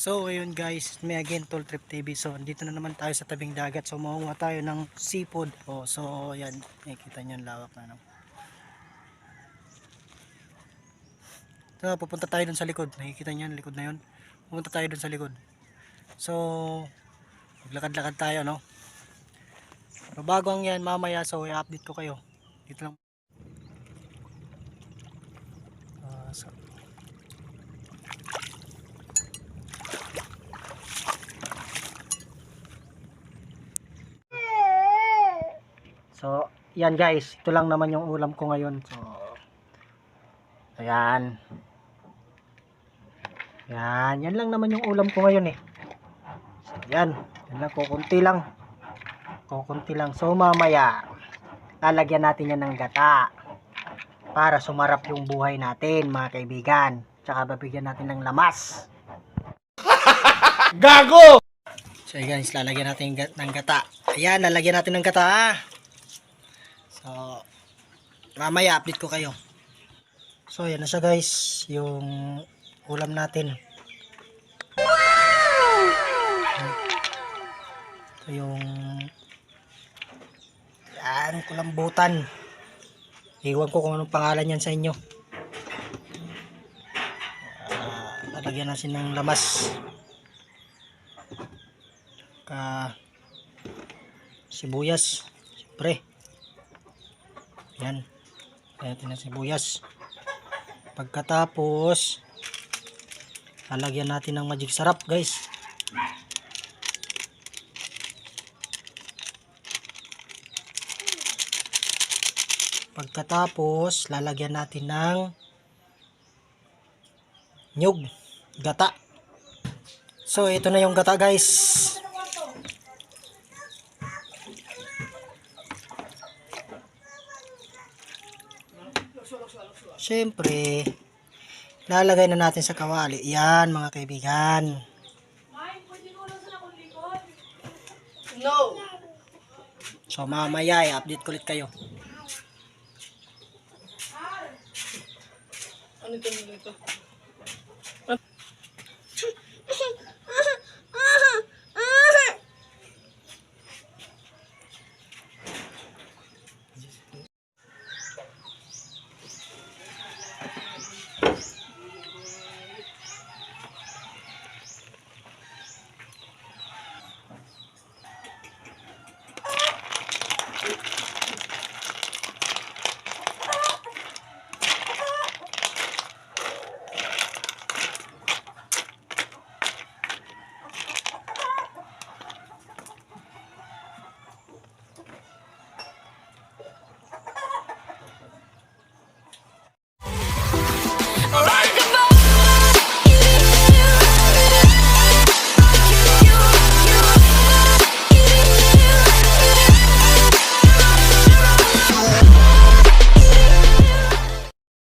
So ayun guys, me again Tol Trip TV. So andito na naman tayo sa tabing dagat. So makuha tayo ng seafood. Oh, so yan, nakikita niyo ang lawak na, no? So pupunta tayo dun sa likod. Nakikita niyo yung likod na yun. Pupunta tayo dun sa likod. So maglakad-lakad tayo, no? So, bago ang yan mamaya, so i-update ko kayo. Dito lang. So So, yan guys, ito lang naman yung ulam ko ngayon. So, ayan. Yan lang naman yung ulam ko ngayon eh. So, yan lang, kukunti lang. Kukunti lang. So, mamaya, lalagyan natin yan ng gata. Para sumarap yung buhay natin, mga kaibigan. Tsaka babigyan natin ng lamas. Gago! So, guys, lalagyan natin ng gata. Ayan, lalagyan natin ng gata. So, mamaya update ko kayo. So, yan na siya guys, yung ulam natin. Ito yung yan, kulambutan. Iwan ko kung anong pangalan yan sa inyo. Lalagyan natin ng lamas. Sibuyas. Siyempre. Yan. Lalagyan natin ng sibuyas. Pagkatapos, lalagyan natin ng magic sarap guys. Pagkatapos, lalagyan natin ng nyug, gata. So, ito na yung gata guys. Siyempre, lalagay na natin sa kawali. Yan mga kaibigan. No! So, mamaya i-update ko ulit kayo. Ano ito nito?